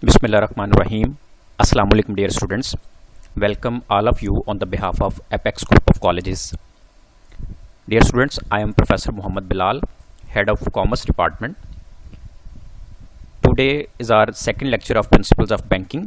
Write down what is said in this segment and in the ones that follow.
Bismillahirrahmanirrahim. Assalamu alaikum dear students. Welcome all of you on the behalf of Apex Group of Colleges. Dear students, I am Professor Muhammad Bilal, Head of Commerce Department. Today is our second lecture of Principles of Banking.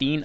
3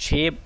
6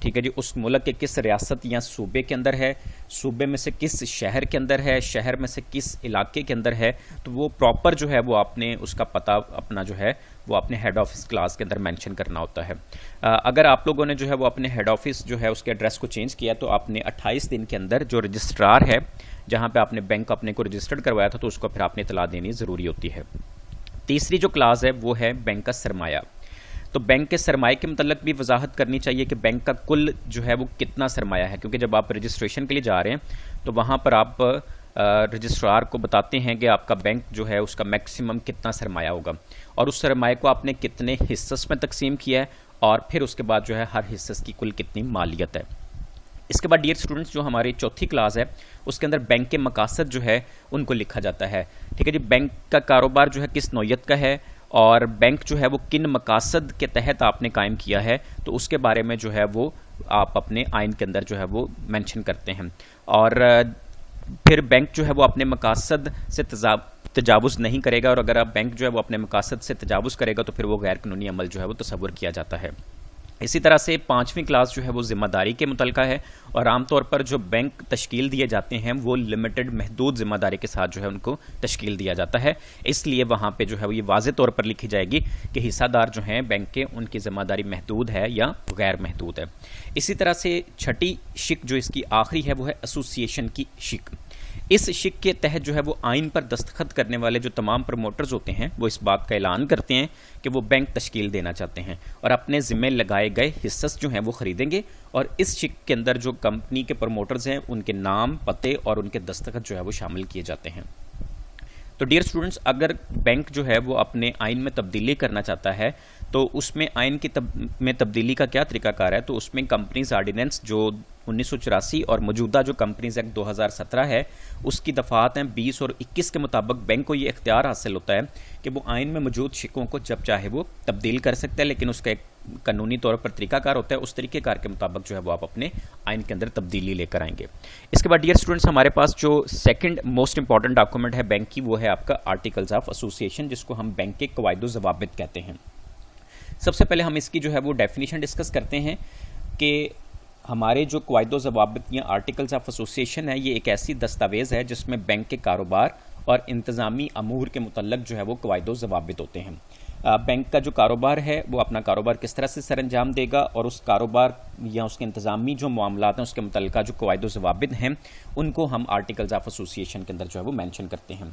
ٹھیک ہے جی، اس ملک کے کس ریاست یا صوبے کے اندر ہے، صوبے میں سے کس شہر کے اندر ہے، شہر میں سے کس علاقے کے اندر ہے، تو وہ پراپر جو ہے وہ آپ نے اس کا پتہ اپنا جو ہے وہ اپنے ہیڈ آفس کلاس کے اندر مینشن کرنا ہوتا ہے۔ اگر آپ لوگوں نے جو ہے وہ اپنے ہیڈ آفس جو ہے اس کے ایڈریس کو چینج کیا تو آپ نے 28 دن کے اندر جو رجسٹرار ہے جہاں پہ آپ نے بینک اپنے کو رجسٹرڈ کروایا تھا تو اس کو پھر آپ نے اطلاع دینی ضروری ہوتی ہے۔ تیسری جو کلاس ہے وہ ہے بینک کا سرمایہ۔ تو بینک کے سرمایہ کے متعلق بھی وضاحت کرنی چاہیے کہ بینک کا کل جو ہے وہ کتنا سرمایہ ہے، کیونکہ جب آپ رجسٹریشن کے لیے جا رہے ہیں تو وہاں پر آپ رجسٹرار کو بتاتے ہیں کہ آپ کا بینک جو ہے اس کا میکسیمم کتنا سرمایہ ہوگا اور اس سرمایہ کو آپ نے کتنے حصص میں تقسیم کیا ہے اور پھر اس کے بعد جو ہے ہر حصص کی کل کتنی مالیت ہے۔ اس کے بعد ڈیئر اسٹوڈنٹس جو ہماری چوتھی کلاس ہے اس کے اندر بینک کے مقاصد جو ہے ان کو لکھا جاتا ہے۔ ٹھیک ہے جی، بینک کا کاروبار جو ہے کس نوعیت کا ہے اور بینک جو ہے وہ کن مقاصد کے تحت آپ نے قائم کیا ہے تو اس کے بارے میں جو ہے وہ آپ اپنے آئین کے اندر جو ہے وہ مینشن کرتے ہیں، اور پھر بینک جو ہے وہ اپنے مقاصد سے تجاوز نہیں کرے گا، اور اگر آپ بینک جو ہے وہ اپنے مقاصد سے تجاوز کرے گا تو پھر وہ غیر قانونی عمل جو ہے وہ تصور کیا جاتا ہے۔ اسی طرح سے پانچویں کلاس جو ہے وہ ذمہ داری کے متعلقہ ہے، اور عام طور پر جو بینک تشکیل دیے جاتے ہیں وہ لمیٹڈ محدود ذمہ داری کے ساتھ جو ہے ان کو تشکیل دیا جاتا ہے، اس لیے وہاں پہ جو ہے وہ یہ واضح طور پر لکھی جائے گی کہ حصہ دار جو ہیں بینک کے ان کی ذمہ داری محدود ہے یا غیر محدود ہے۔ اسی طرح سے چھٹی شک جو اس کی آخری ہے وہ ہے ایسوسیشن کی شک۔ اس شک کے تحت جو ہے وہ آئین پر دستخط کرنے والے جو تمام پروموٹرز ہوتے ہیں وہ اس بات کا اعلان کرتے ہیں کہ وہ بینک تشکیل دینا چاہتے ہیں اور اپنے ذمہ لگائے گئے حصص جو ہیں وہ خریدیں گے، اور اس شک کے اندر جو کمپنی کے پروموٹرز ہیں ان کے نام، پتے اور ان کے دستخط جو ہے وہ شامل کیے جاتے ہیں۔ تو ڈیئر اسٹوڈنٹس، اگر بینک جو ہے وہ اپنے آئین میں تبدیلی کرنا چاہتا ہے تو اس میں آئین کی میں تبدیلی کا کیا طریقہ کار ہے، تو اس میں کمپنیز آرڈیننس جو 1984 اور موجودہ جو کمپنیز ایکٹ 2017 ہے اس کی دفعات ہیں 20 اور 21 کے مطابق بینک کو یہ اختیار حاصل ہوتا ہے کہ وہ آئین میں موجود شکوں کو جب چاہے وہ تبدیل کر سکتا ہے، لیکن اس کا ایک قانونی طور پر طریقہ کار ہوتا ہے، اس طریقہ کار کے مطابق جو ہے وہ آپ اپنے آئین کے اندر تبدیلی لے کر آئیں گے۔ اس کے بعد ڈیئر اسٹوڈنٹس ہمارے پاس جو سیکنڈ موسٹ امپورٹنٹ ڈاکومنٹ ہے بینک کی وہ ہے آپ کا آرٹیکلز آف ایسوسیشن، جس کو ہم بینک کے قواعد و ضوابط کہتے ہیں۔ سب سے پہلے ہم اس کی جو ہے وہ ڈیفینیشن ڈسکس کرتے ہیں کہ ہمارے جو قواعد و ضوابط یا آرٹیکلز آف ایسوسیشن ہے یہ ایک ایسی دستاویز ہے جس میں بینک کے کاروبار اور انتظامی امور کے متعلق جو ہے وہ قواعد و ضوابط ہوتے ہیں۔ بینک کا جو کاروبار ہے وہ اپنا کاروبار کس طرح سے سر انجام دے گا اور اس کاروبار یا اس کے انتظامی جو معاملات ہیں اس کے متعلقہ جو قواعد و ضوابط ہیں ان کو ہم آرٹیکلز آف ایسوسیشن کے اندر جو ہے وہ مینشن کرتے ہیں۔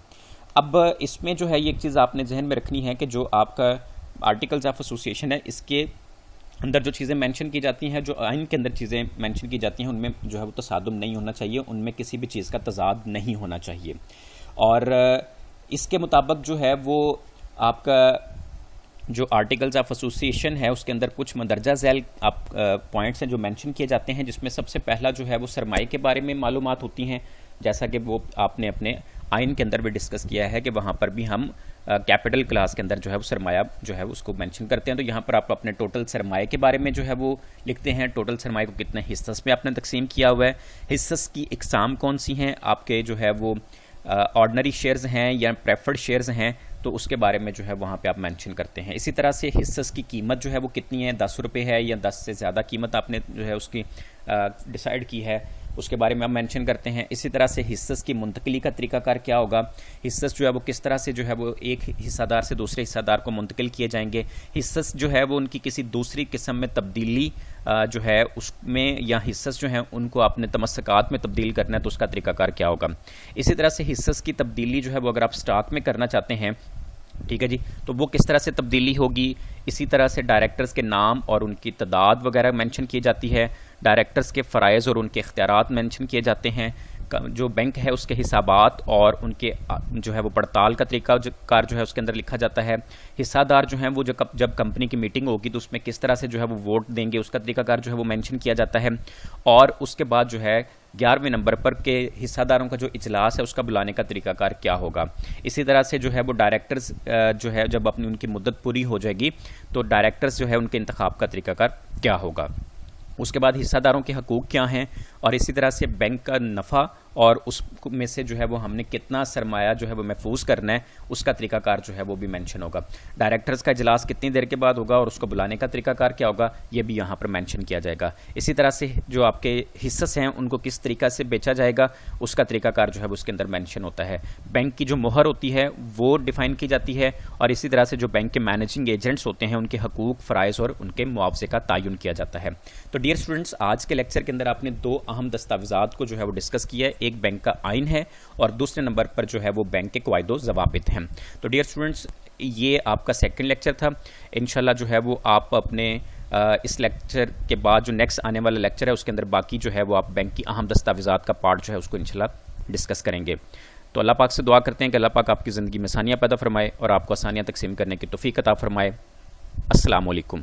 اب اس میں جو ہے یہ ایک چیز آپ نے ذہن میں رکھنی ہے کہ جو آپ کا آرٹیکلز آف ایسوسیشن ہے اس کے اندر جو چیزیں مینشن کی جاتی ہیں، جو آئین کے اندر چیزیں مینشن کی جاتی ہیں ان میں جو ہے وہ تصادم نہیں ہونا چاہیے، ان میں کسی بھی چیز کا تضاد نہیں ہونا چاہیے، اور اس کے مطابق جو ہے وہ آپ کا جو آرٹیکلز آف ایسوسیشن ہے اس کے اندر کچھ مندرجہ ذیل آپ پوائنٹس ہیں جو مینشن کیے جاتے ہیں، جس میں سب سے پہلا جو ہے وہ سرمایہ کے بارے میں معلومات ہوتی ہیں، جیسا کہ وہ آپ نے اپنے آئین کے اندر بھی ڈسکس کیا ہے کہ وہاں پر بھی ہم کیپٹل کلاس کے اندر جو ہے وہ سرمایہ جو ہے اس کو مینشن کرتے ہیں، تو یہاں پر آپ اپنے ٹوٹل سرمایہ کے بارے میں جو ہے وہ لکھتے ہیں، ٹوٹل سرمایہ کو کتنے حصص میں آپ نے تقسیم کیا ہوا ہے، حصص کی اقسام کون سی ہیں، آپ کے جو ہے وہ آرڈنری شیئرز ہیں یا پریفرڈ شیئرز ہیں تو اس کے بارے میں جو ہے وہاں پہ آپ مینشن کرتے ہیں۔ اسی طرح سے حصص کی قیمت جو ہے وہ کتنی ہے، 10 روپے ہے یا 10 سے زیادہ قیمت آپ نے جو ہے اس کی ڈیسائیڈ کی ہے، اس کے بارے میں آپ مینشن کرتے ہیں۔ اسی طرح سے حصص کی منتقلی کا طریقہ کار کیا ہوگا، حصص جو ہے وہ کس طرح سے جو ہے وہ ایک حصہ دار سے دوسرے حصہ دار کو منتقل کیے جائیں گے، حصص جو ہے وہ ان کی کسی دوسری قسم میں تبدیلی جو ہے اس میں یا حصص جو ہیں ان کو آپ نے تمسکات میں تبدیل کرنا ہے تو اس کا طریقہ کار کیا ہوگا۔ اسی طرح سے حصص کی تبدیلی جو ہے وہ اگر آپ سٹاک میں کرنا چاہتے ہیں، ٹھیک ہے جی، تو وہ کس طرح سے تبدیلی ہوگی۔ اسی طرح سے ڈائریکٹرز کے نام اور ان کی تعداد وغیرہ مینشن کی جاتی ہے، ڈائریکٹرز کے فرائض اور ان کے اختیارات مینشن کیے جاتے ہیں، جو بینک ہے اس کے حسابات اور ان کے جو ہے وہ پڑتال کا طریقہ کار جو ہے اس کے اندر لکھا جاتا ہے، حصہ دار جو ہیں وہ جب کمپنی کی میٹنگ ہوگی تو اس میں کس طرح سے جو ہے وہ ووٹ دیں گے اس کا طریقہ کار جو ہے وہ مینشن کیا جاتا ہے، اور اس کے بعد جو ہے 11ویں نمبر پر کہ حصہ داروں کا جو اجلاس ہے اس کا بلانے کا طریقہ کار کیا ہوگا۔ اسی طرح سے جو ہے وہ ڈائریکٹرز جو ہے جب اپنی ان کی مدت پوری ہو جائے گی تو ڈائریکٹرز جو ہے ان کے انتخاب کا طریقہ کار کیا ہوگا۔ اس کے بعد حصہ داروں کے حقوق کیا ہیں اور اسی طرح سے بینک کا نفع اور اس میں سے جو ہے وہ ہم نے کتنا سرمایہ جو ہے وہ محفوظ کرنا ہے اس کا طریقہ کار جو ہے وہ بھی مینشن ہوگا. ڈائریکٹرز کا اجلاس کتنی دیر کے بعد ہوگا اور اس کو بلانے کا طریقہ کار کیا ہوگا یہ بھی یہاں پر مینشن کیا جائے گا. اسی طرح سے جو آپ کے حصص ہیں ان کو کس طریقہ سے بیچا جائے گا اس کا طریقہ کار جو ہے وہ اس کے اندر مینشن ہوتا ہے. بینک کی جو مہر ہوتی ہے وہ ڈیفائن کی جاتی ہے اور اسی طرح سے جو بینک کے مینیجنگ ایجنٹس ہوتے ہیں ان کے حقوق، فرائض اور ان کے معاوضے کا تعین کیا جاتا ہے. تو ڈیئر اسٹوڈنٹس، آج کے لیکچر کے اندر آپ نے دو اہم دستاویزات کو جو ہے وہ ڈسکس کیا ہے. ایک بینک کا آئین ہے اور دوسرے نمبر پر جو ہے وہ بینک کے قواعد و ضوابط ہیں. تو ڈیئر اسٹوڈنٹس، یہ آپ کا سیکنڈ لیکچر تھا. انشاءاللہ جو ہے وہ آپ اپنے اس لیکچر کے بعد جو نیکسٹ آنے والا لیکچر ہے اس کے اندر باقی جو ہے وہ آپ بینک کی اہم دستاویزات کا پارٹ جو ہے اس کو انشاءاللہ ڈسکس کریں گے. تو اللہ پاک سے دعا کرتے ہیں کہ اللہ پاک آپ کی زندگی میں آسانیاں پیدا فرمائے اور آپ کو آسانیاں تقسیم کرنے کی توفیق عطا فرمائے. السلام علیکم.